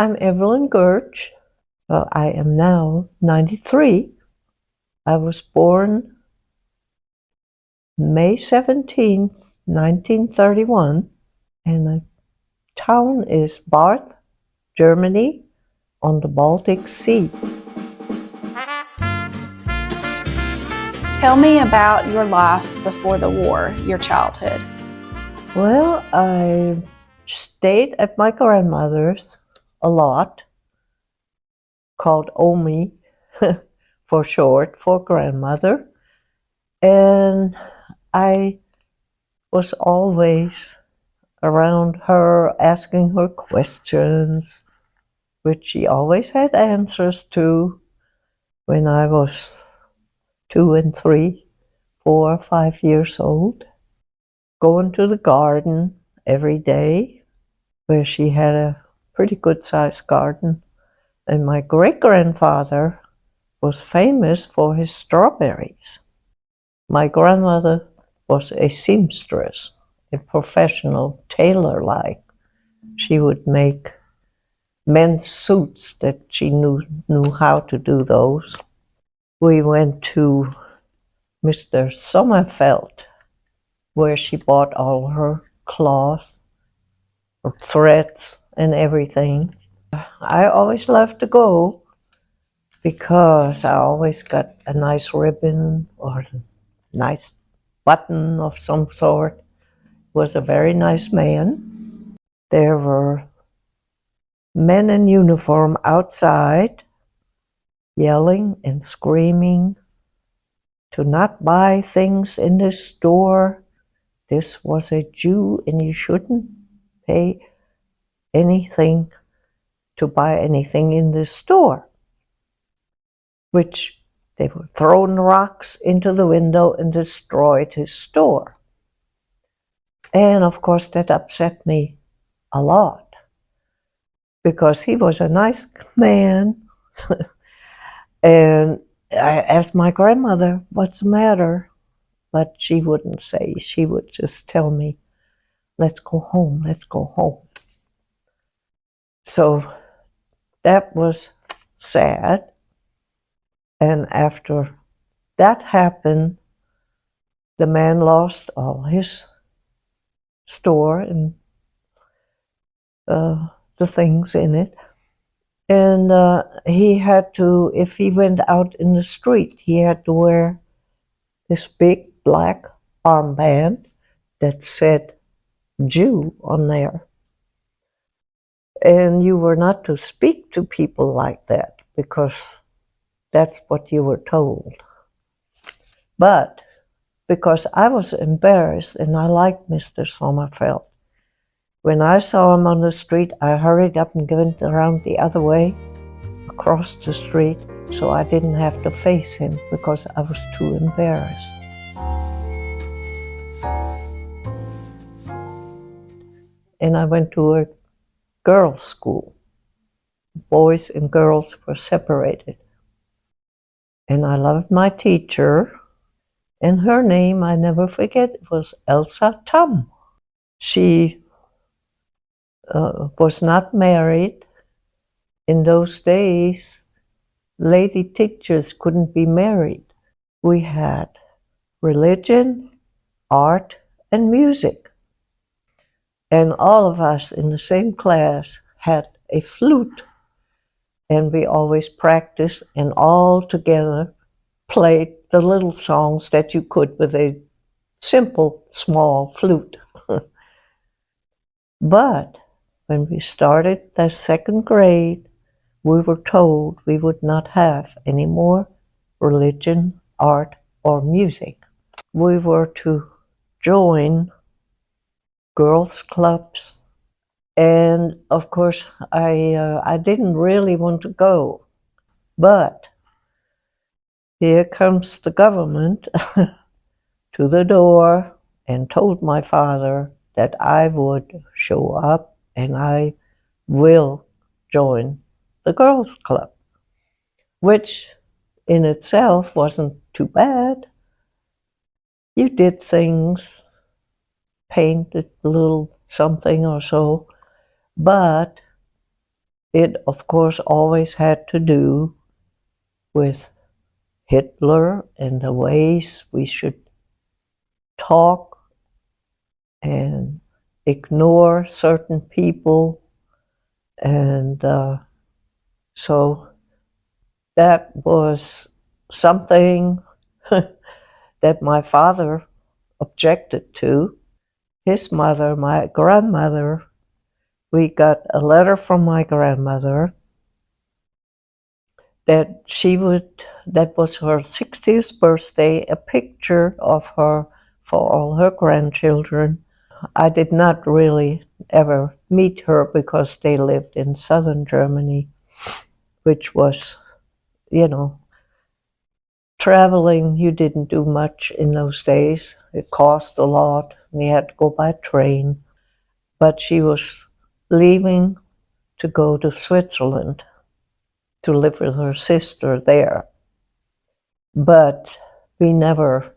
I'm Eveline Gertsch. I am now 93. I was born May 17th, 1931, and the town is Barth, Germany, on the Baltic Sea. Tell me about your life before the war, your childhood. Well, I stayed at my grandmother's a lot, called Omi for short, for grandmother, and I was always around her, asking her questions, which she always had answers to when I was 2 and 3, 4, 5 years old. Going to the garden every day, where she had a pretty good-sized garden. And my great-grandfather was famous for his strawberries. My grandmother was a seamstress, a professional tailor-like. She would make men's suits that she knew how to do those. We went to Mr. Sommerfeld, where she bought all her cloths, her threads, and everything. I always loved to go because I always got a nice ribbon or a nice button of some sort. He was a very nice man. There were men in uniform outside, yelling and screaming to not buy things in the store. This was a Jew and you shouldn't pay anything to buy anything in this store. Which they were throwing rocks into the window and destroyed his store. And of course that upset me a lot, because he was a nice man. And I asked my grandmother, what's the matter? But she wouldn't say. She would just tell me, let's go home, let's go home. So that was sad. And after that happened, the man lost all his store and the things in it. And he had to, if he went out in the street, he had to wear this big black armband that said Jew on there. And you were not to speak to people like that, because that's what you were told. But because I was embarrassed and I liked Mr. Sommerfeld, when I saw him on the street, I hurried up and went around the other way, across the street, so I didn't have to face him because I was too embarrassed. And I went to a girls' school. Boys and girls were separated. And I loved my teacher, and her name, I never forget, was Elsa Tum. She was not married. In those days, lady teachers couldn't be married. We had religion, art, and music. And all of us in the same class had a flute. And we always practiced and all together played the little songs that you could with a simple, small flute. But when we started the second grade, we were told we would not have any more religion, art, or music. We were to join girls' clubs, and of course I didn't really want to go. But here comes the government to the door and told my father that I would show up and I will join the girls' club, which in itself wasn't too bad. You did things, painted a little something or so, but It, of course, always had to do with Hitler and the ways we should talk and ignore certain people. And so that was something that my father objected to. His mother, my grandmother, we got a letter from my grandmother that that was her 60th birthday, a picture of her for all her grandchildren. I did not really ever meet her because they lived in southern Germany, which was, you know, traveling, you didn't do much in those days. It cost a lot, and you had to go by train. But she was leaving to go to Switzerland to live with her sister there. But we never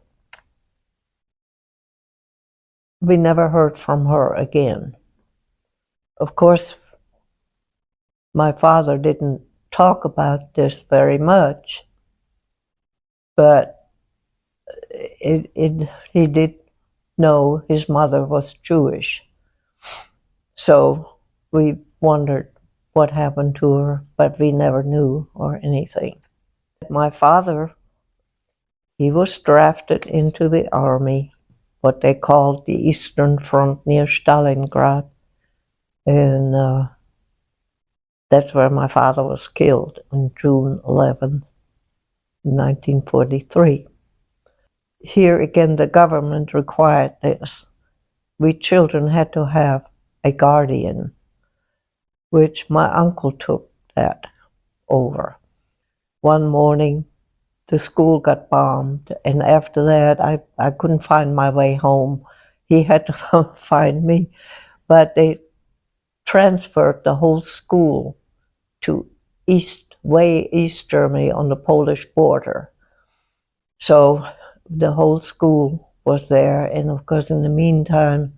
heard from her again. Of course, my father didn't talk about this very much, but he did know his mother was Jewish. So we wondered what happened to her, but we never knew or anything. My father, he was drafted into the army, what they called the Eastern Front near Stalingrad, and that's where my father was killed on June 11, 1943. Here again, the government required this. We children had to have a guardian, which my uncle took that over. One morning, the school got bombed, and after that, I couldn't find my way home. He had to find me, but they transferred the whole school to way East Germany on the Polish border. So the whole school was there, and of course, in the meantime,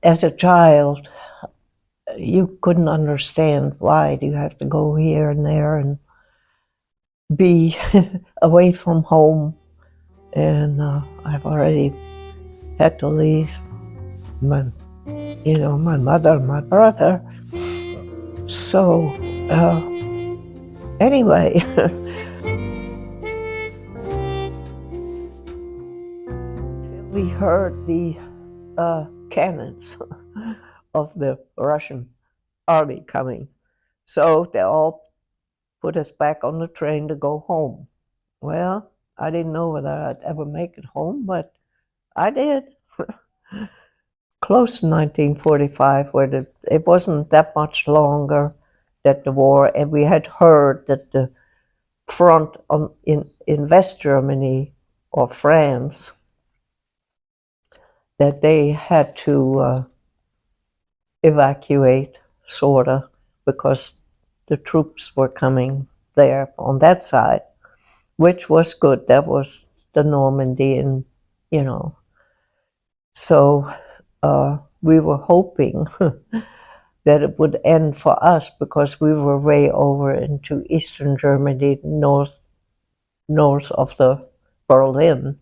as a child, you couldn't understand why do you have to go here and there and be away from home. And I've already had to leave my mother and my brother. So anyway, we heard the cannons of the Russian army coming. So they all put us back on the train to go home. Well, I didn't know whether I'd ever make it home, but I did. Close to 1945, where it wasn't that much longer that the war, and we had heard that the front in West Germany or France, that they had to evacuate, sort of, because the troops were coming there on that side, which was good. That was the Normandy, and so we were hoping that it would end for us because we were way over into Eastern Germany, north of the Berlin.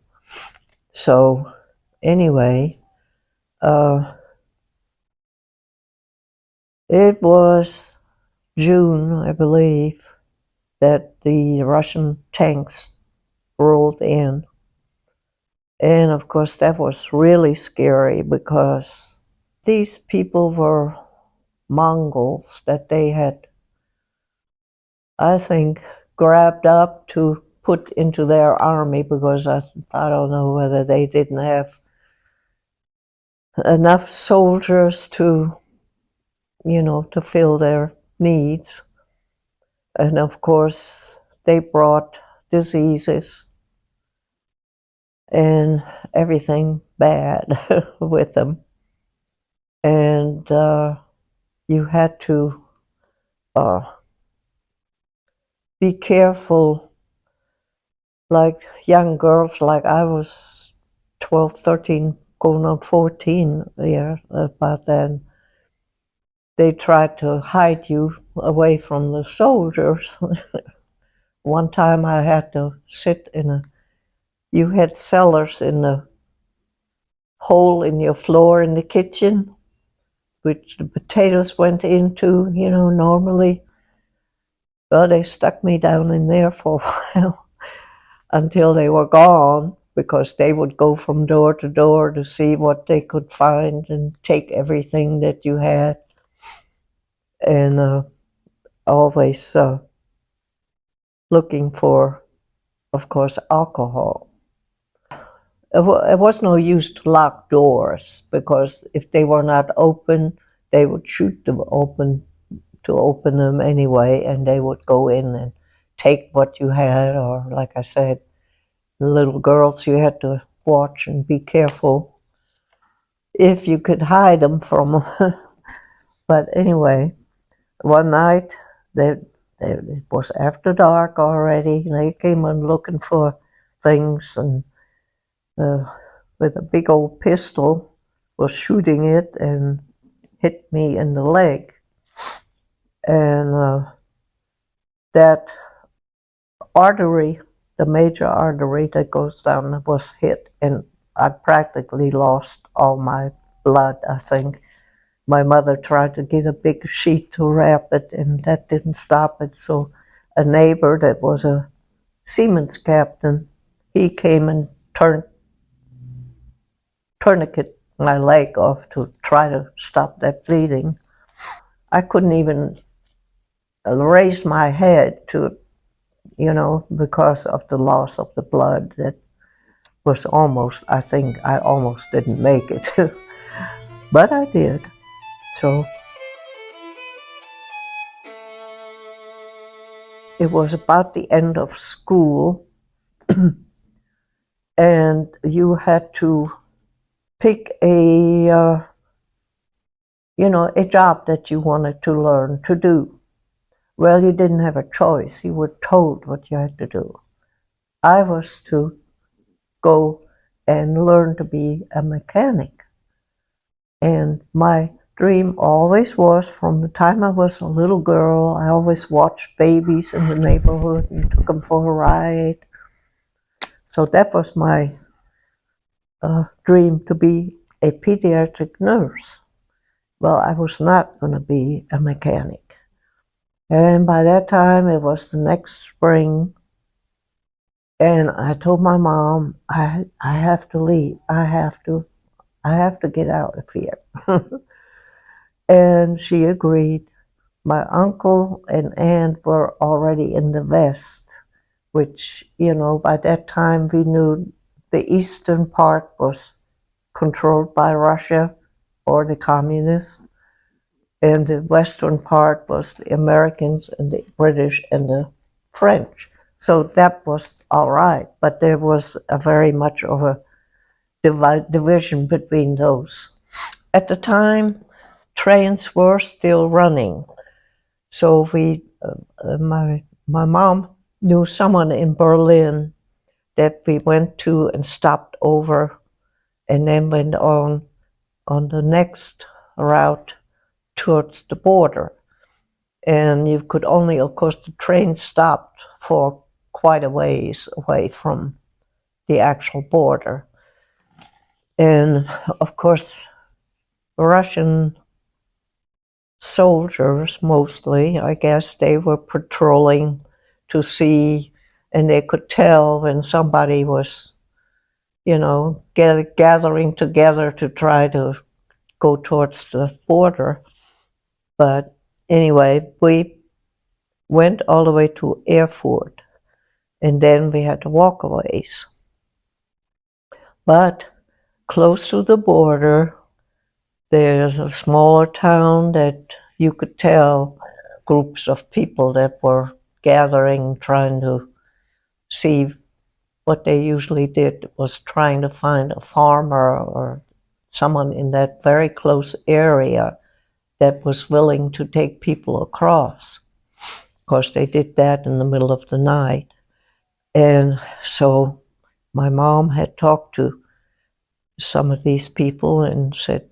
So anyway, it was June, I believe, that the Russian tanks rolled in. And of course, that was really scary because these people were Mongols that they had, I think, grabbed up to put into their army because I don't know whether they didn't have enough soldiers to fill their needs. And of course, they brought diseases and everything bad with them. And you had to be careful, like young girls, like I was 12, 13, going on 14, yeah, about then. they tried to hide you away from the soldiers. One time I had to sit you had cellars in the hole in your floor in the kitchen, which the potatoes went into, normally. Well, they stuck me down in there for a while until they were gone, because they would go from door to door to see what they could find and take everything that you had. And always looking for, of course, alcohol. It was no use to lock doors, because if they were not open, they would shoot them open to open them anyway, and they would go in and take what you had, or like I said, the little girls, you had to watch and be careful if you could hide them from them. But anyway, one night, it was after dark already, and they came in looking for things, and with a big old pistol was shooting it and hit me in the leg. And that artery, the major artery that goes down, was hit, and I practically lost all my blood, I think. My mother tried to get a big sheet to wrap it, and that didn't stop it. So a neighbor that was a Siemens captain, he came and tourniquet my leg off to try to stop that bleeding. I couldn't even raise my head to, because of the loss of the blood. That was almost, I think I almost didn't make it. But I did. So it was about the end of school, and you had to pick a job that you wanted to learn to do. Well, you didn't have a choice. You were told what you had to do. I was to go and learn to be a mechanic. And my dream always was, from the time I was a little girl, I always watched babies in the neighborhood and took them for a ride. So that was my dream, to be a pediatric nurse. Well, I was not going to be a mechanic. And by that time, it was the next spring, and I told my mom, I have to leave. I have to get out of here. And she agreed. My uncle and aunt were already in the West, which, by that time we knew the eastern part was controlled by Russia or the communists, and the western part was the Americans and the British and the French. So that was all right, but there was a very much of a division between those. At the time, trains were still running, so my mom knew someone in Berlin that we went to and stopped over, and then went on the next route towards the border. And you could only, of course, the train stopped for quite a ways away from the actual border. And of course, Russian soldiers, mostly, I guess, they were patrolling to see, and they could tell when somebody was, gathering together to try to go towards the border. But anyway, we went all the way to Erfurt, and then we had to walk a ways. But close to the border, there's a smaller town that you could tell groups of people that were gathering, trying to see. What they usually did was trying to find a farmer or someone in that very close area that was willing to take people across. Of course, they did that in the middle of the night. And so my mom had talked to some of these people and said,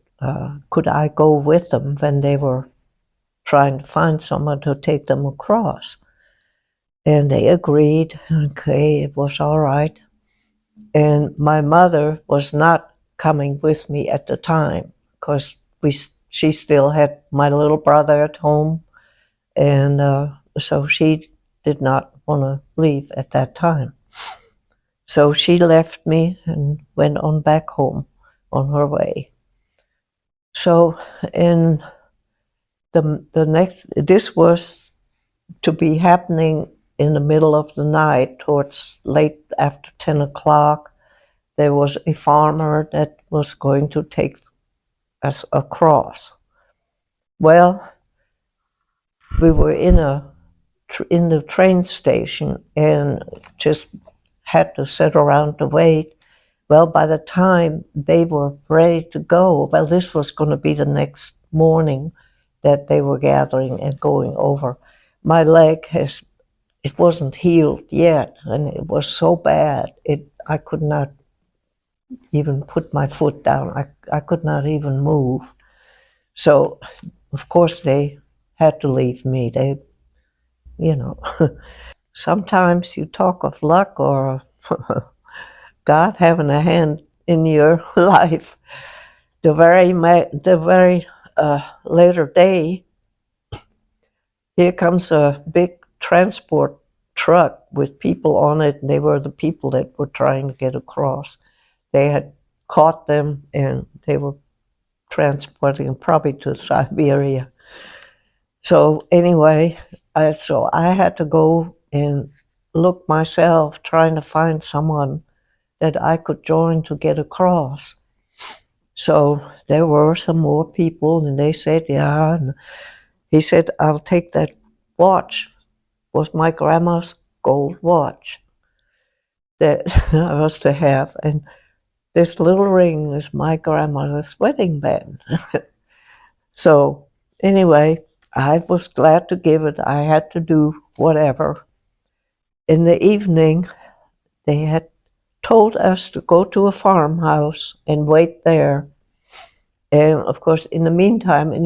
could I go with them when they were trying to find someone to take them across. And they agreed. Okay, it was all right. And my mother was not coming with me at the time because she still had my little brother at home, and so she did not want to leave at that time. So she left me and went on back home on her way. So in the next, this was to be happening in the middle of the night, towards late after 10 o'clock. There was a farmer that was going to take us across. Well, we were in the train station and just had to sit around to wait. Well, by the time they were ready to go, well, this was going to be the next morning that they were gathering and going over. My leg it wasn't healed yet, and it was so bad, I could not even put my foot down. I could not even move. So, of course, they had to leave me. They, you know, sometimes you talk of luck or God having a hand in your life. The very later day, here comes a big transport truck with people on it. And they were the people that were trying to get across. They had caught them and they were transporting them probably to Siberia. So anyway, so I had to go and look myself, trying to find someone that I could join to get across. So there were some more people, and they said, yeah. And he said, I'll take that watch. It was my grandma's gold watch that I was to have. And this little ring is my grandmother's wedding band. So anyway, I was glad to give it. I had to do whatever. In the evening, they had told us to go to a farmhouse and wait there. And of course, in the meantime, and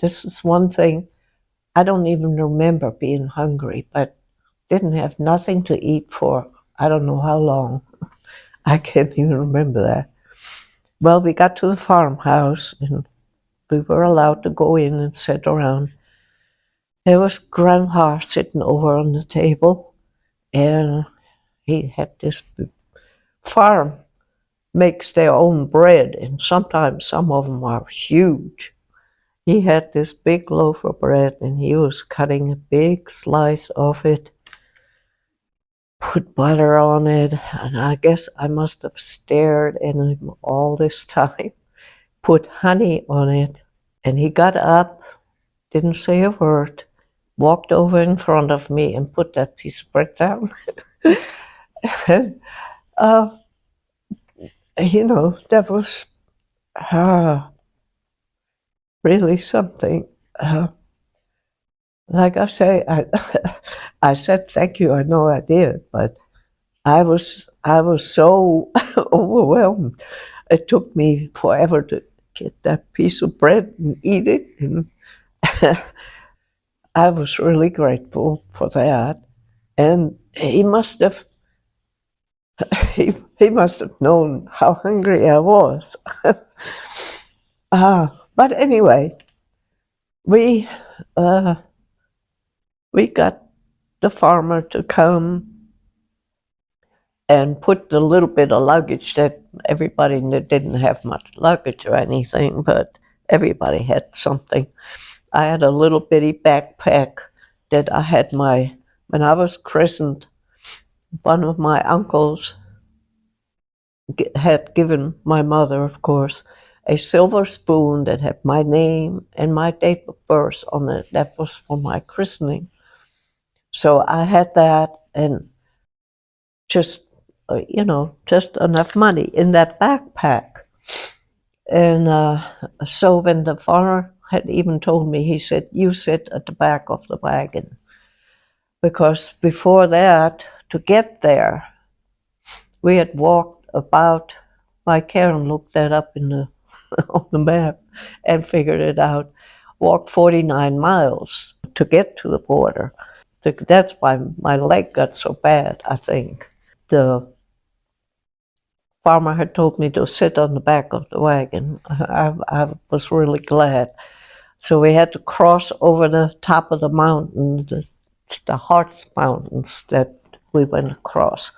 this is one thing, I don't even remember being hungry, but didn't have nothing to eat for I don't know how long. I can't even remember that. Well, we got to the farmhouse and we were allowed to go in and sit around. There was Grandpa sitting over on the table, and he had this farm makes their own bread, and sometimes some of them are huge. He had this big loaf of bread, and he was cutting a big slice of it, put butter on it, and I guess I must have stared at him all this time, put honey on it, and he got up, didn't say a word, walked over in front of me and put that piece of bread down. And, that was really something. Like I say, I said thank you. I know I did, but I was so overwhelmed. It took me forever to get that piece of bread and eat it, and I was really grateful for that. And he must have he must have known how hungry I was. But anyway, we uh, we got the farmer to come and put the little bit of luggage that everybody that didn't have much luggage or anything, but everybody had something. I had a little bitty backpack that I had when I was christened, one of my uncles had given my mother, of course, a silver spoon that had my name and my date of birth on it. That was for my christening. So I had that, and just, just enough money in that backpack. And so when the farmer had even told me, he said, you sit at the back of the wagon. Because before that, to get there, we had walked about, Karen looked that up on the map and figured it out. walk 49 miles to get to the border. That's why my leg got so bad, I think. The farmer had told me to sit on the back of the wagon. I was really glad. So we had to cross over the top of the mountain, the Hartz Mountains that we went across.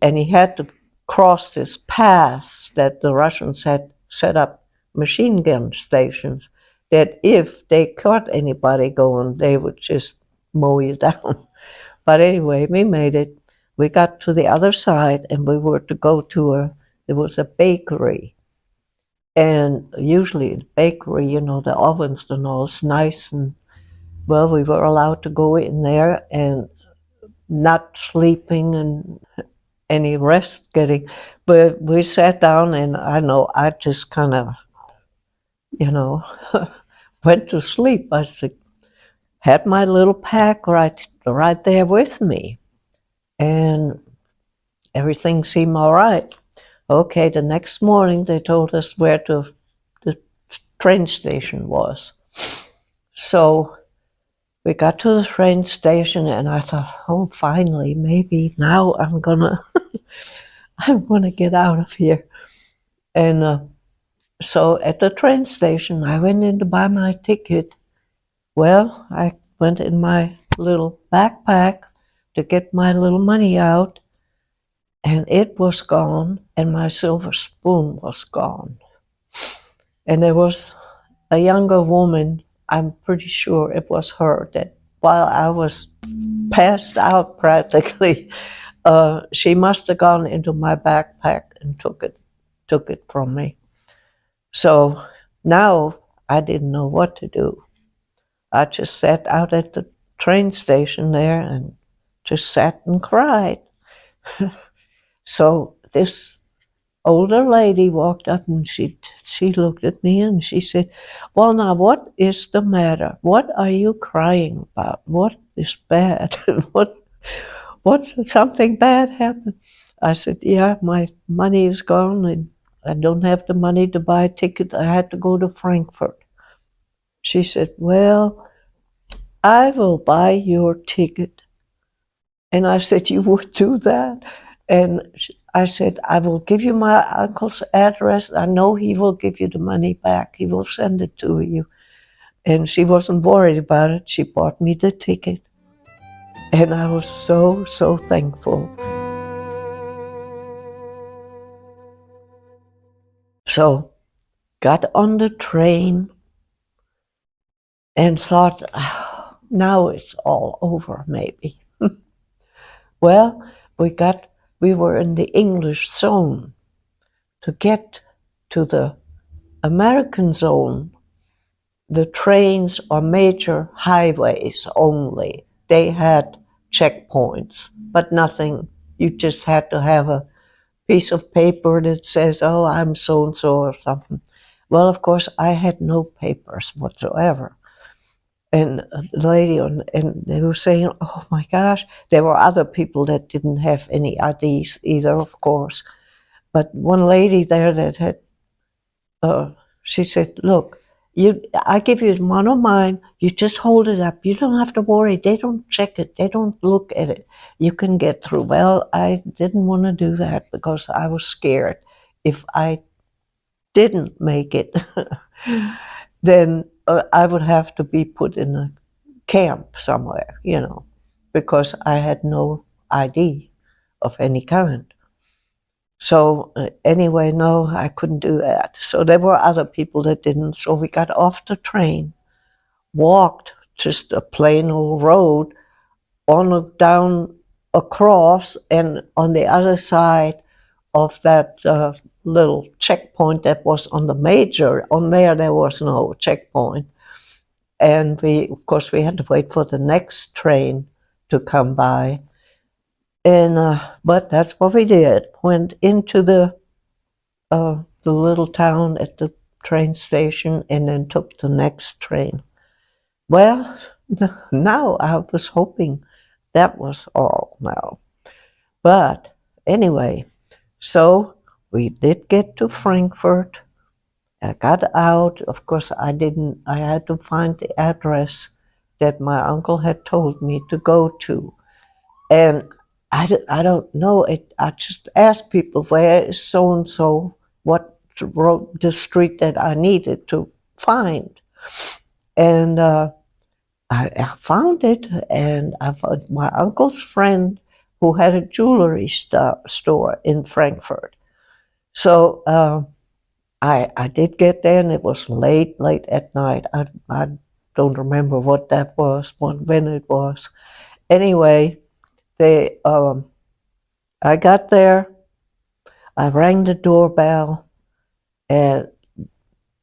And he had to cross this pass that the Russians had set up machine gun stations, that if they caught anybody going, they would just mow you down. But anyway, we made it. We got to the other side, and we were to go to there was a bakery. And usually the bakery, you know, the ovens and all is nice, and well, we were allowed to go in there and not sleeping and any rest getting, but we sat down, and I know I just kind of, you know, went to sleep. I had my little pack right there with me, and everything seemed all right. Okay, the next morning they told us where the train station was. So we got to the train station, and I thought, oh, finally, maybe now I'm gonna get out of here. And so at the train station, I went in to buy my ticket. Well, I went in my little backpack to get my little money out, and it was gone, and my silver spoon was gone. And there was a younger woman, I'm pretty sure it was her, that while I was passed out practically, she must have gone into my backpack and took it from me. So now I didn't know what to do. I just sat out at the train station there and just sat and cried. So this older lady walked up, and she looked at me and she said, well, now what is the matter? What are you crying about? What is bad? What's something bad happened? I said, yeah, my money is gone, and I don't have the money to buy a ticket. I had to go to Frankfurt. She said, well, I will buy your ticket. And I said, you would do that? And I said, I will give you my uncle's address. I know he will give you the money back. He will send it to you. And she wasn't worried about it. She bought me the ticket. And I was so, so thankful. So, got on the train and thought, oh, now it's all over, maybe. Well, we were in the English zone. To get to the American zone, the trains are major highways only. They had checkpoints, but nothing. You just had to have a piece of paper that says, oh, I'm so-and-so or something. Well, of course, I had no papers whatsoever. And the lady, and they were saying, oh my gosh, there were other people that didn't have any IDs either, of course. But one lady there that had, she said, look, I give you one of mine, you just hold it up. You don't have to worry. They don't check it. They don't look at it. You can get through. Well, I didn't want to do that because I was scared. If I didn't make it, then I would have to be put in a camp somewhere, you know, because I had no ID of any kind. So anyway, no, I couldn't do that. So there were other people that didn't. So we got off the train, walked just a plain old road down across, and on the other side of that little checkpoint that was on the major, on there was no checkpoint. And of course, we had to wait for the next train to come by. And but that's what we did. Went into the little town at the train station, and then took the next train. Well, now I was hoping that was all now. But anyway, so we did get to Frankfurt, I got out. Of course, I had to find the address that my uncle had told me to go to. And I don't know it. I just asked people, where is so and so? What road, the street that I needed to find? And I found it, and I found my uncle's friend who had a jewelry store in Frankfurt. So I did get there, and it was late at night. I don't remember what that was, when it was. Anyway, I got there. I rang the doorbell, and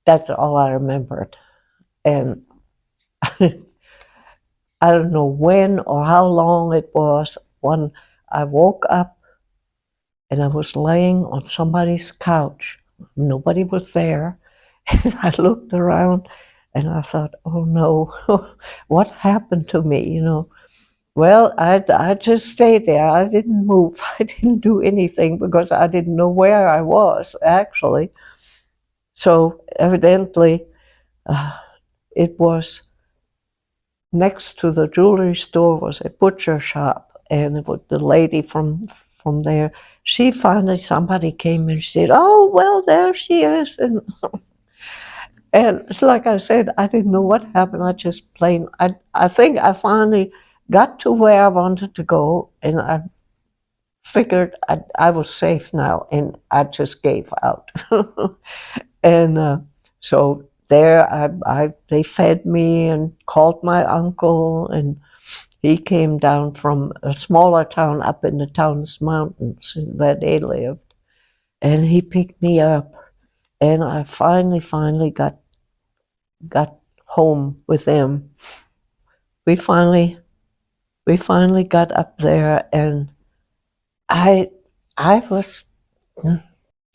that's all I remembered. And I don't know when or how long it was when I woke up and I was laying on somebody's couch. Nobody was there. And I looked around and I thought, oh no, what happened to me, you know? Well, I just stayed there. I didn't move. I didn't do anything because I didn't know where I was, actually. So evidently, it was next to the jewelry store was a butcher shop, and it was the lady from there. She finally, somebody came and said, "Oh, well, there she is," and it's like I said, I didn't know what happened. I just plain, I think I finally got to where I wanted to go, and I figured I was safe now, and I just gave out. And so there, they fed me and called my uncle, and he came down from a smaller town up in the Taunus Mountains where they lived, and he picked me up, and I finally got home with him. We finally got up there, and I was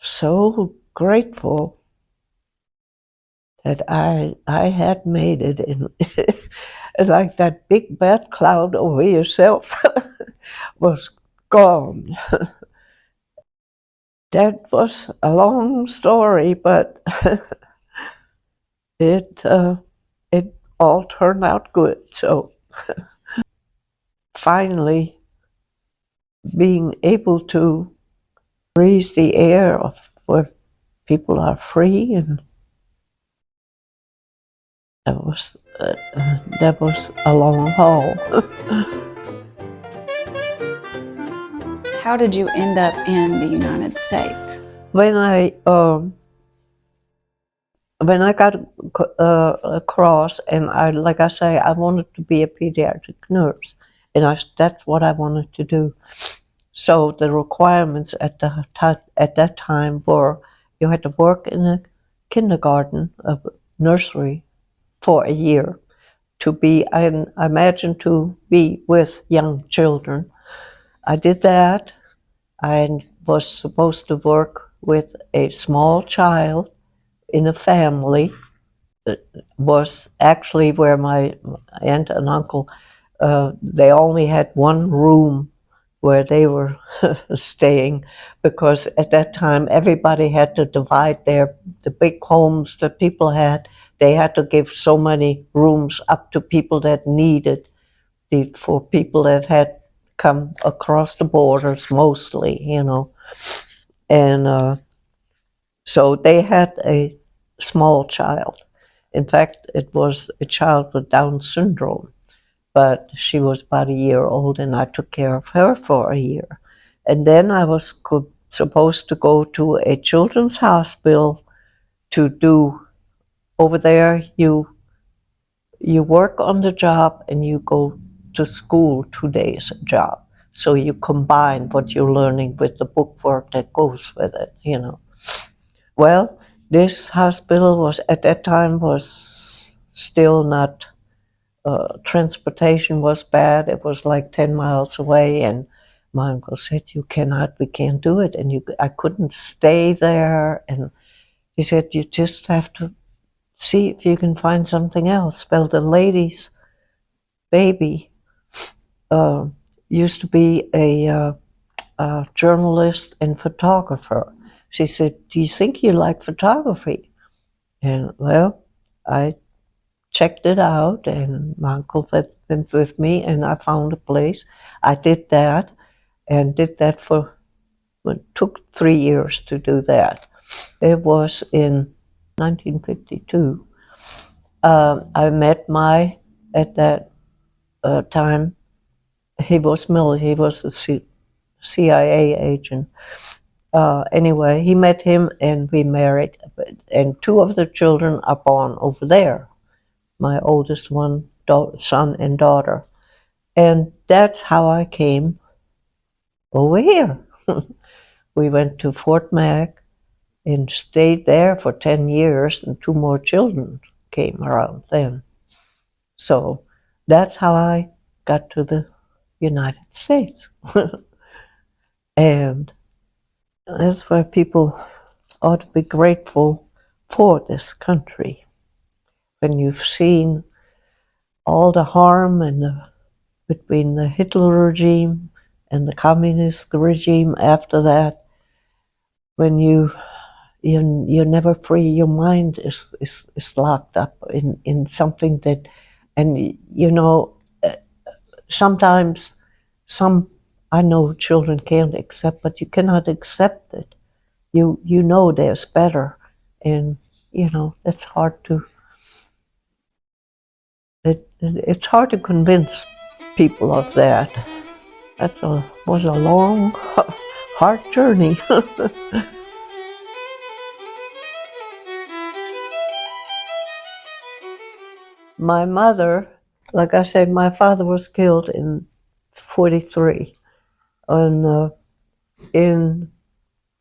so grateful that I had made it in. Like that big bad cloud over yourself was gone. That was a long story, but it all turned out good. So finally, being able to breathe the air of where people are free, and that was a long haul. How did you end up in the United States? When I got across, and like I say, I wanted to be a pediatric nurse, and that's what I wanted to do. So the requirements at that time were you had to work in a kindergarten, a nursery, for a year to be, I imagine, to be with young children. I did that. I was supposed to work with a small child in a family. It was actually where my aunt and uncle, they only had one room where they were staying, because at that time everybody had to divide the big homes that people had. They had to give so many rooms up to people that needed it, for people that had come across the borders mostly, you know. And so they had a small child. In fact, it was a child with Down syndrome, but she was about a year old, and I took care of her for a year. And then I was supposed to go to a children's hospital to do, over there, you work on the job and you go to school 2 days job. So you combine what you're learning with the book work that goes with it, you know. Well, this hospital was, at that time, was still not, transportation was bad. It was like 10 miles away, and my uncle said, we can't do it. And I couldn't stay there. And he said, you just have to see if you can find something else. Well, the lady's baby used to be a journalist and photographer. She said, do you think you like photography? And well, I checked it out, and my uncle went with me, and I found a place. I did that, and did that for, it took 3 years to do that. It was in 1952. I met at that time, he was a CIA agent. Anyway, he met him and we married, and two of the children are born over there. My oldest one, son and daughter. And that's how I came over here. We went to Fort Mac and stayed there for 10 years, and two more children came around then. So that's how I got to the United States. And that's why people ought to be grateful for this country. When you've seen all the harm between the Hitler regime and the communist regime after that, when you never free, your mind is locked up in something that, and sometimes I know children can't accept, but you cannot accept it. You know there's better, and it's hard to it's hard to convince people of that. Was a long, hard journey. My mother, like I said, my father was killed in 43, and in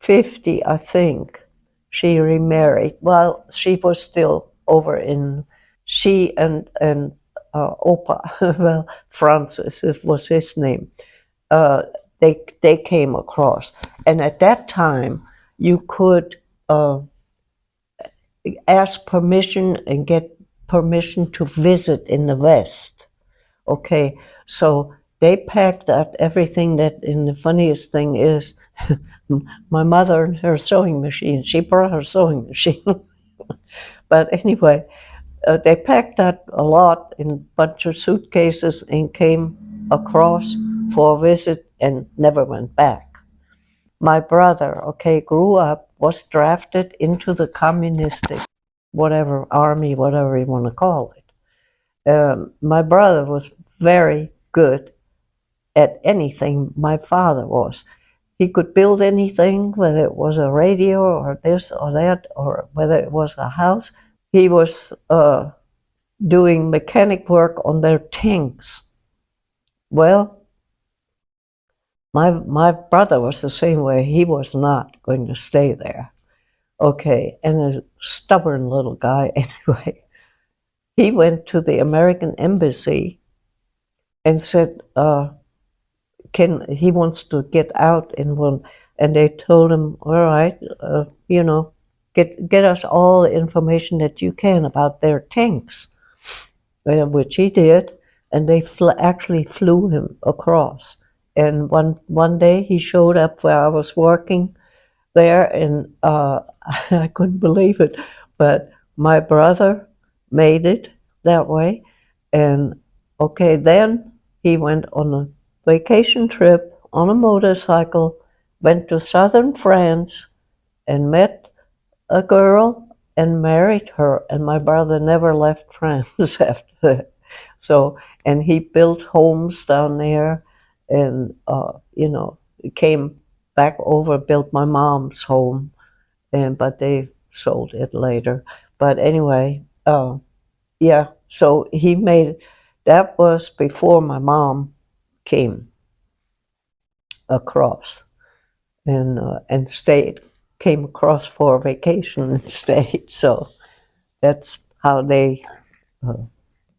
50, I think, she remarried. Well, she was still over in, she and Opa, well, Francis, it was his name. They came across, and at that time, you could ask permission and get permission to visit in the West. Okay, so they packed up everything and the funniest thing is, my mother and her sewing machine, she brought her sewing machine. But anyway, they packed up a lot in a bunch of suitcases and came across for a visit and never went back. My brother, okay, grew up, was drafted into the communistic, whatever, army, whatever you want to call it. My brother was very good at anything my father was. He could build anything, whether it was a radio or this or that, or whether it was a house. He was doing mechanic work on their tanks. Well, my brother was the same way. He was not going to stay there. Okay, and a stubborn little guy anyway. He went to the American embassy and said, he wants to get out and they told him, all right, get us all the information that you can about their tanks, which he did, and they actually flew him across. And one day he showed up where I was working there, and I couldn't believe it, but my brother made it that way. And okay, then he went on a vacation trip on a motorcycle, went to southern France, and met a girl and married her. And my brother never left France after that. So, and he built homes down there, and came back over, built my mom's home, but they sold it later. But anyway, yeah. So he made, that was before my mom came across and came across for a vacation and stayed. So that's how they.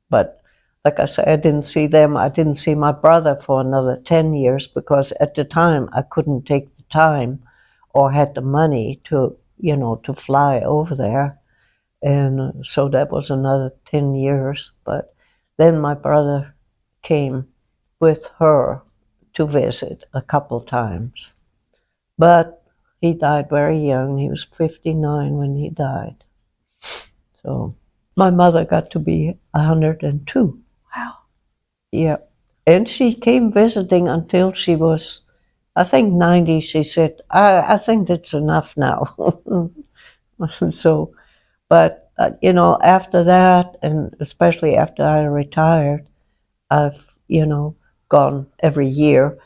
But like I said, I didn't see them. I didn't see my brother for another 10 years because at the time I couldn't take the time or had the money to fly over there. And so that was another 10 years. But then my brother came with her to visit a couple times. But he died very young. He was 59 when he died. So my mother got to be 102. Wow. Yeah. And she came visiting until she was, I think, 90. She said, I think that's enough now. So, but, after that, and especially after I retired, I've, gone every year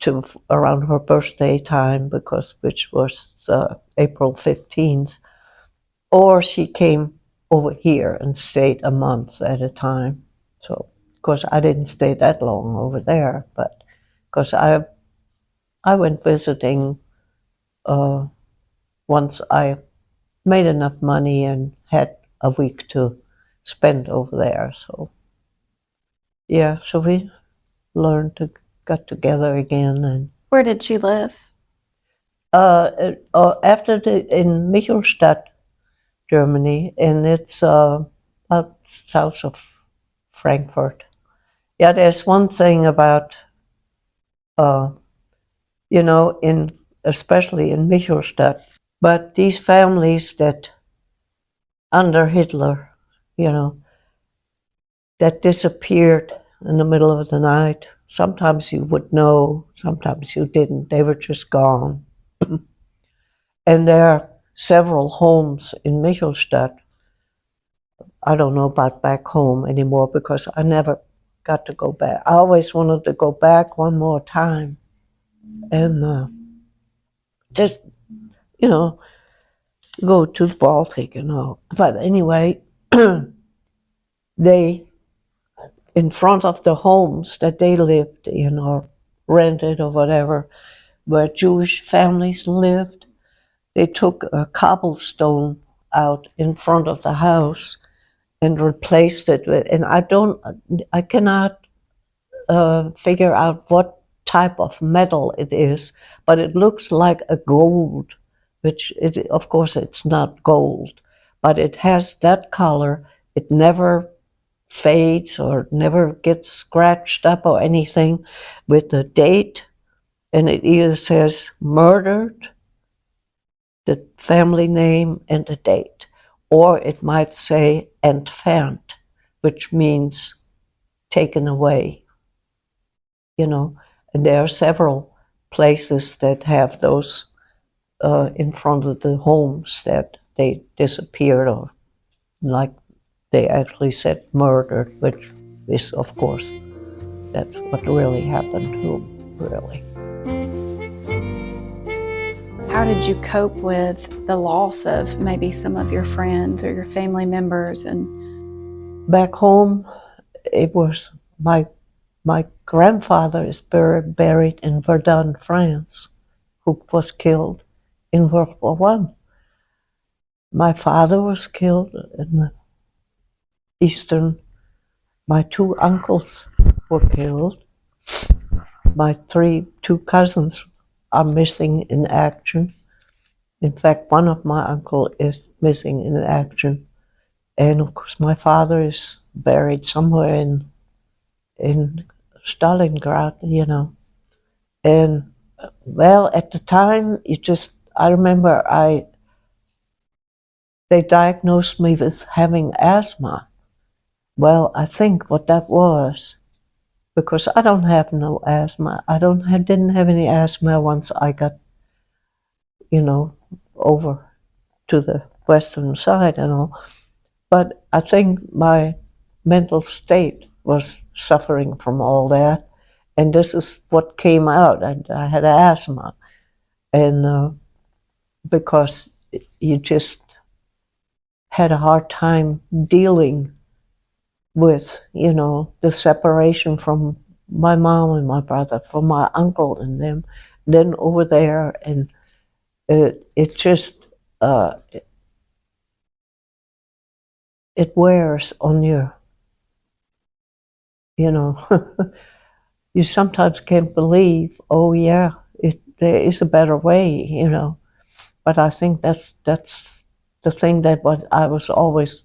to around her birthday time, which was April 15th. Or she came over here and stayed a month at a time. So, of course, I didn't stay that long over there, but because I went visiting once I made enough money and had a week to spend over there. So, yeah, so we learned to get together again. And Where did she live? in Michelstadt, Germany, and it's about south of Frankfurt. Yeah, there's one thing about, uh, especially in Michelstadt, but these families that under Hitler, that disappeared in the middle of the night. Sometimes you would know, sometimes you didn't. They were just gone. And there are several homes in Michelstadt. I don't know about back home anymore because I never got to go back. I always wanted to go back one more time and just, go to the Baltic and all. But anyway, they, in front of the homes that they lived in or rented or whatever, where Jewish families lived, they took a cobblestone out in front of the house and replaced it with, and I cannot figure out what type of metal it is, but it looks like a gold, of course it's not gold, but it has that color. It never fades or never gets scratched up or anything, with the date, and it either says murdered, the family name, and the date, or it might say entfernt, which means taken away, and there are several places that have those in front of the homes that they disappeared, or like they actually said murdered, which is, of course, that's what really happened to them, really. How did you cope with the loss of maybe some of your friends or your family members? And back home, it was my grandfather is buried in Verdun, France, who was killed in World War One. My father was killed in the Eastern. My two uncles were killed. My two cousins are missing in action. In fact, one of my uncles is missing in action. And of course, my father is buried somewhere in Stalingrad, And well, at the time, I remember they diagnosed me with having asthma. Well, I think what that was, because I don't have no asthma. Didn't have any asthma once I got, over to the western side and all. But I think my mental state was suffering from all that, and this is what came out. I had asthma, and because you just had a hard time dealing with, the separation from my mom and my brother, from my uncle and them, then over there, and it just it wears on you, You sometimes can't believe, oh yeah, there is a better way, But I think that's the thing that what I was always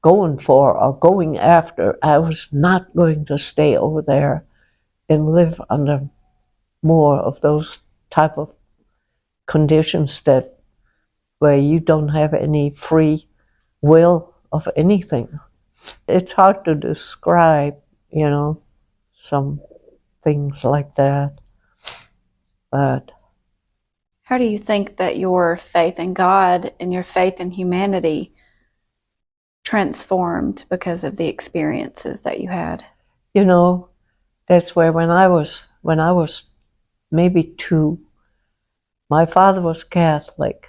going for or going after. I was not going to stay over there and live under more of those type of conditions where you don't have any free will of anything. It's hard to describe, some things like that. But How do you think that your faith in God and your faith in humanity transformed because of the experiences that you had? that's where when I was maybe 2, my father was Catholic,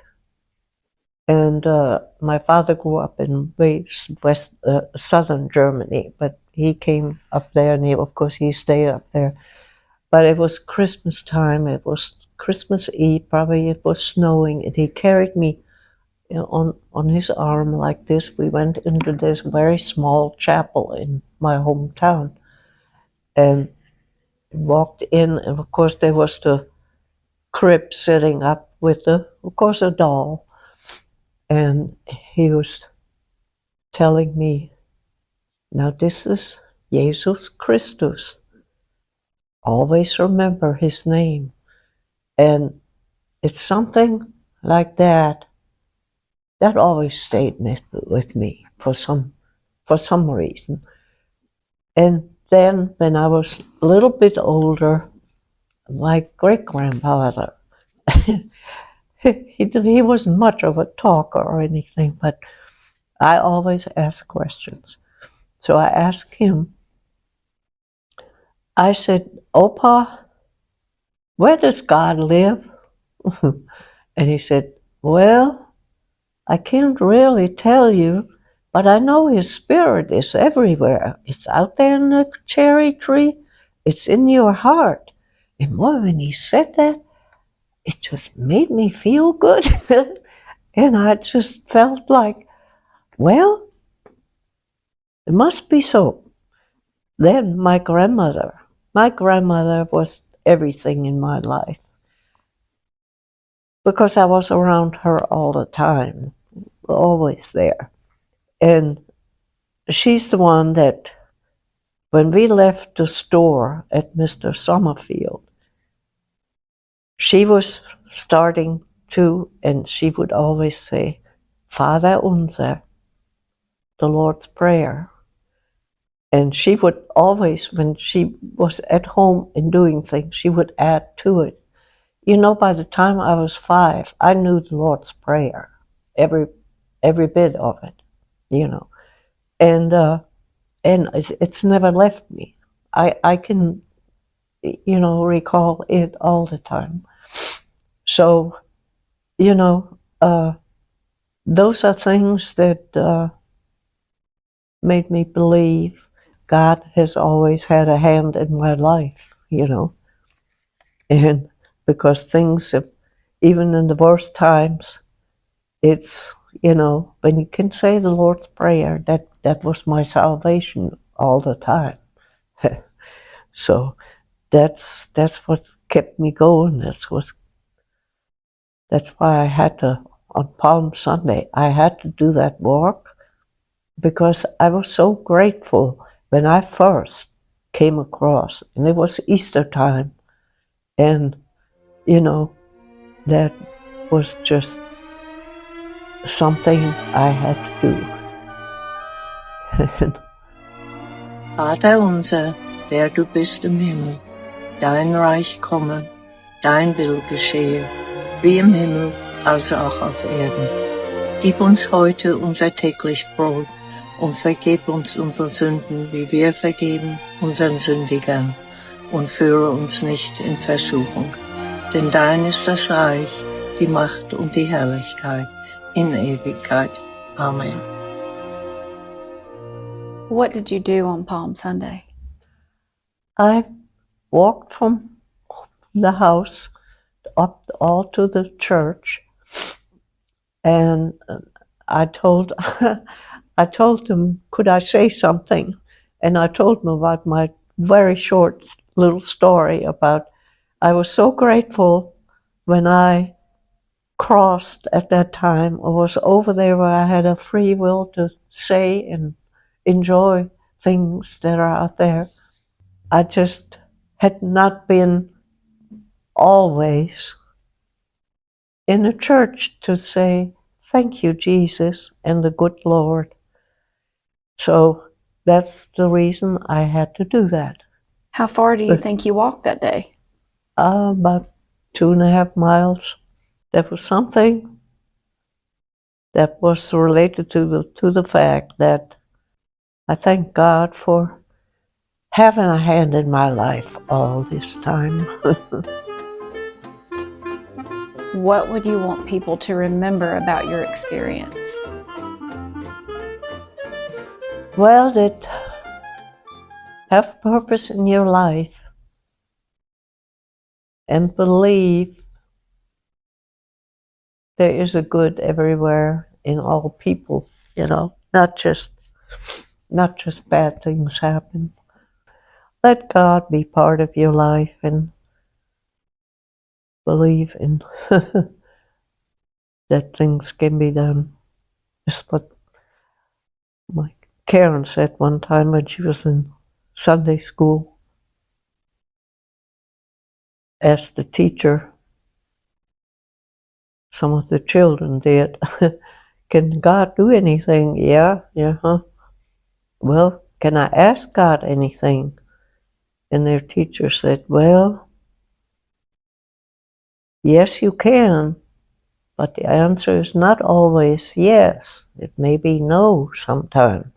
and my father grew up in southern Germany, but he came up there, and of course he stayed up there. But it was Christmas time. It was Christmas Eve. Probably it was snowing, and he carried me on his arm like this. We went into this very small chapel in my hometown, and walked in, and of course there was the crib sitting up with of course, a doll, and he was telling me, "Now this is Jesus Christus. Always remember his name." And it's something like that always stayed with me for some reason. And then when I was a little bit older, my great-grandfather, he wasn't much of a talker or anything, but I always asked questions. So I asked him, I said, "Opa, where does God live?" And he said, "Well, I can't really tell you, but I know his spirit is everywhere. It's out there in the cherry tree. It's in your heart." And boy, when he said that, it just made me feel good. And I just felt like, well, it must be so. Then my grandmother was everything in my life, because I was around her all the time, always there. And she's the one that, when we left the store at Mr. Summerfield, she was starting to, and she would always say, "Vater unser," the Lord's Prayer. And she would always, when she was at home and doing things, she would add to it. By the time I was 5, I knew the Lord's Prayer, every bit of it, and it's never left me. I can, recall it all the time. So, those are things that made me believe God has always had a hand in my life, and because things have, even in the worst times, it's, when you can say the Lord's Prayer, that was my salvation all the time. So that's what kept me going. That's why I had to, on Palm Sunday, I had to do that walk, because I was so grateful when I first came across, and it was Easter time, and that was just something I had to do. Vater unser, der du bist im Himmel, dein Reich komme, dein Will geschehe, wie im Himmel, also auch auf Erden. Gib uns heute unser täglich Brot und vergib uns unsere Sünden, wie wir vergeben unseren Sündigern. Und führe uns nicht in Versuchung, denn dein ist das Reich, die Macht und die Herrlichkeit in Ewigkeit. Amen. What did you do on Palm Sunday? I walked from the house up all to the church, and I told them, could I say something? And I told them about my very short little story about, I was so grateful when I crossed at that time, or was over there where I had a free will to say and enjoy things that are out there. I just had not been always in a church to say, "Thank you, Jesus and the good Lord." So that's the reason I had to do that. How far do you think you walked that day? About 2.5 miles. That was something that was related to the fact that I thank God for having a hand in my life all this time. What would you want people to remember about your experience? Well, that have purpose in your life and believe there is a good everywhere in all people, not just bad things happen. Let God be part of your life and believe in that things can be done. Just what my Karen said one time when she was in Sunday school, asked the teacher, some of the children did, can God do anything? Yeah, huh. Well, can I ask God anything? And their teacher said, well, yes, you can, but the answer is not always yes. It may be no sometime.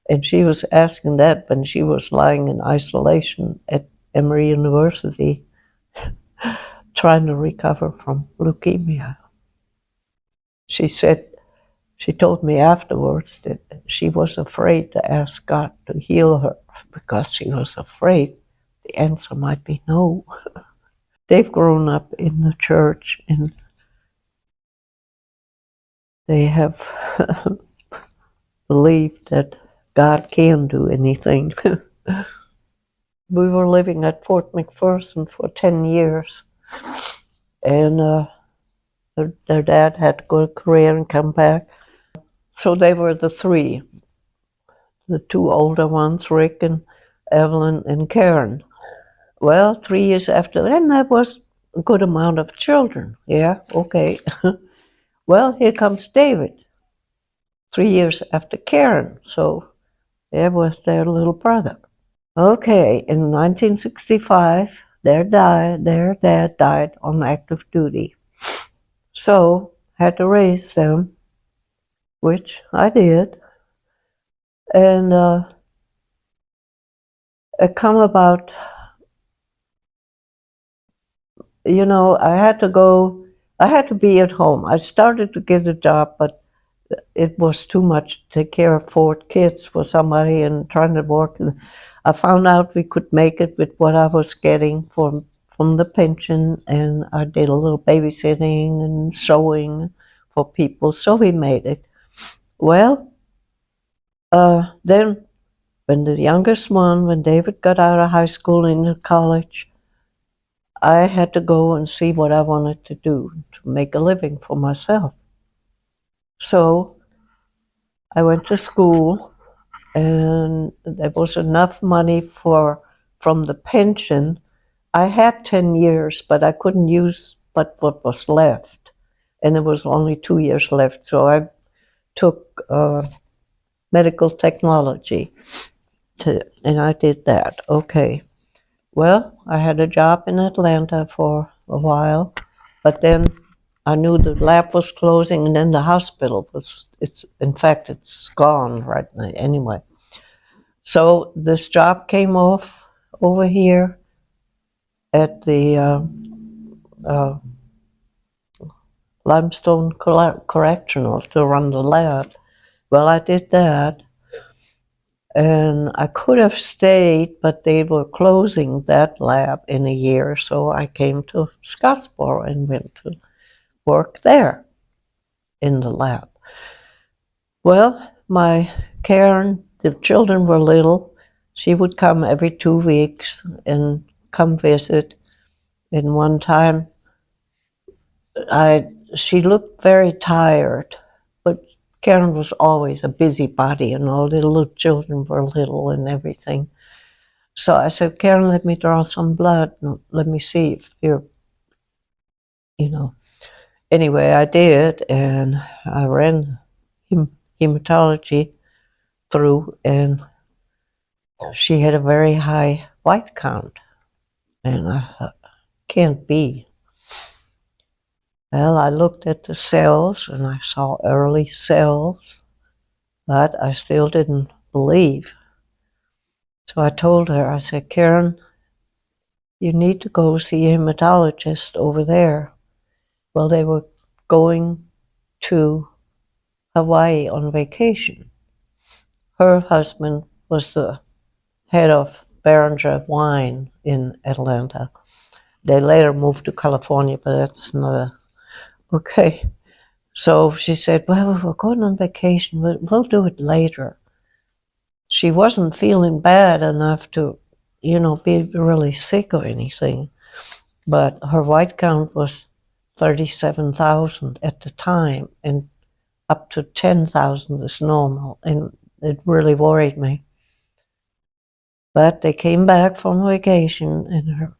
And she was asking that when she was lying in isolation at Emory University, trying to recover from leukemia. She said, she told me afterwards that she was afraid to ask God to heal her because she was afraid the answer might be no. They've grown up in the church and they have believed that God can do anything. We were living at Fort McPherson for 10 years, and their dad had to go to Korea and come back. So they were the three, the two older ones, Rick and Eveline and Karen. Well, 3 years after, and that was a good amount of children. Yeah, okay. Well, here comes David, 3 years after Karen. So there was their little brother. Okay, in 1965, their dad died on active duty. So had to raise them, which I did. And it come about, I had to be at home. I started to get a job, but it was too much to take care of 4 kids for somebody and trying to work. And I found out we could make it with what I was getting from the pension, and I did a little babysitting and sewing for people, so we made it. Well, then when the youngest one, when David got out of high school into college, I had to go and see what I wanted to do to make a living for myself. So I went to school, and there was enough money from the pension. I had 10 years, but I couldn't use but what was left. And there was only 2 years left, so I took medical technology, and I did that. Okay. Well, I had a job in Atlanta for a while, but then I knew the lab was closing, and then the hospital it's gone right now anyway. So this job came off over here at the uh, Limestone Correctional to run the lab. Well, I did that, and I could have stayed, but they were closing that lab in a year, so I came to Scottsboro and went to work there in the lab. Well, my Karen, the children were little. She would come every 2 weeks and come visit. And one time, she looked very tired, but Karen was always a busybody, and all the little children were little and everything. So I said, Karen, let me draw some blood and let me see if you're, Anyway, I did, and I ran hematology, through, and she had a very high white count. And I thought, can't be. Well, I looked at the cells and I saw early cells, but I still didn't believe. So I told her, I said, Karen, you need to go see a hematologist over there. Well, they were going to Hawaii on vacation. Her husband was the head of WWII in Atlanta. They later moved to California, but that's another. Okay. So she said, well, we're going on vacation. We'll do it later. She wasn't feeling bad enough to, be really sick or anything. But her white count was 37,000 at the time, and up to 10,000 is normal. And it really worried me. But they came back from vacation, and her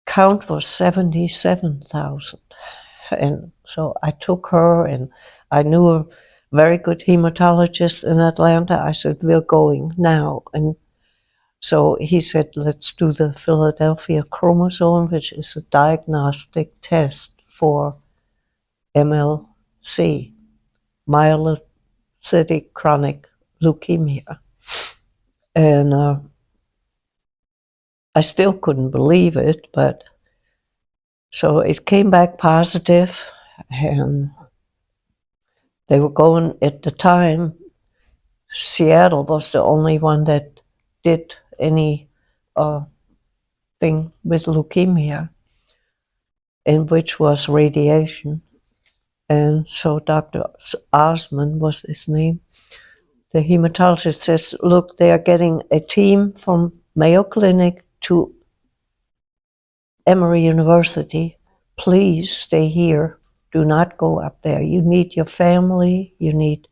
count was 77,000. And so I took her, and I knew a very good hematologist in Atlanta. I said, we're going now. And so he said, let's do the Philadelphia chromosome, which is a diagnostic test for MLC, myelocytic chronic leukemia. And I still couldn't believe it, but so it came back positive, and they were going, at the time, Seattle was the only one that did any thing with leukemia, and which was radiation. And so Dr. Osmond was his name. The hematologist says, look, they are getting a team from Mayo Clinic to Emory University. Please stay here. Do not go up there. You need your family. You need,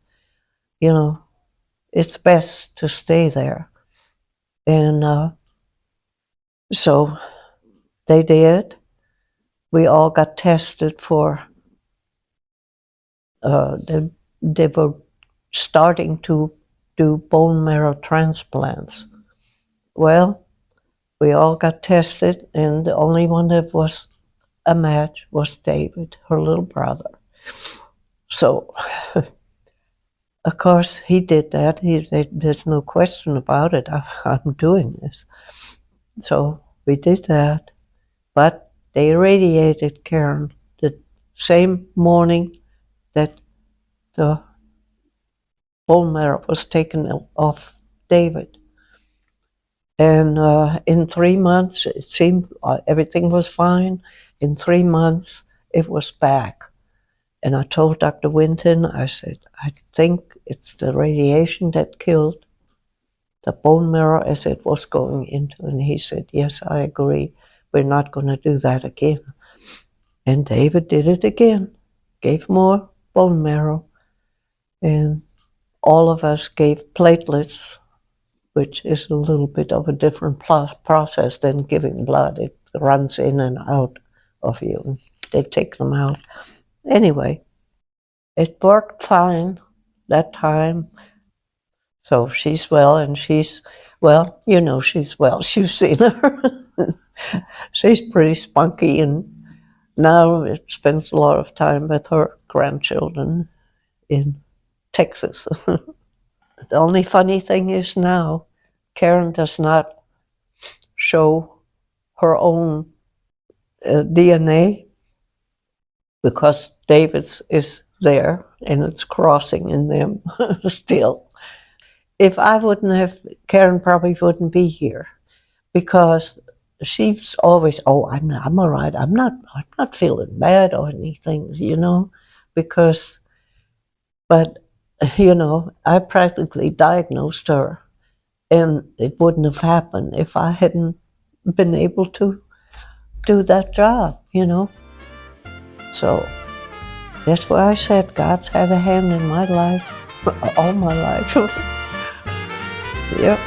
it's best to stay there. And so they did. We all got tested for, they were starting to do bone marrow transplants. Well, we all got tested, and the only one that was a match was David, her little brother. So, of course, he did that. There's no question about it. I'm doing this. So we did that. But they irradiated Karen the same morning that the bone marrow was taken off David. And in 3 months, it seemed everything was fine. In 3 months, it was back. And I told Dr. Winton, I said, I think it's the radiation that killed the bone marrow as it was going into. And he said, yes, I agree. We're not going to do that again. And David did it again, gave more bone marrow. And all of us gave platelets, which is a little bit of a different process than giving blood. It runs in and out of you, and they take them out. Anyway, it worked fine that time. So she's well, and she's well. She's well. You've seen her. She's pretty spunky, and now it spends a lot of time with her grandchildren in Texas. The only funny thing is now, Karen does not show her own DNA because David's is there and it's crossing in them still. If I wouldn't have, Karen probably wouldn't be here because she's always, I'm all right. I'm not feeling bad or anything, because, but, I practically diagnosed her, and it wouldn't have happened if I hadn't been able to do that job, So that's why I said God's had a hand in my life, all my life. Yep.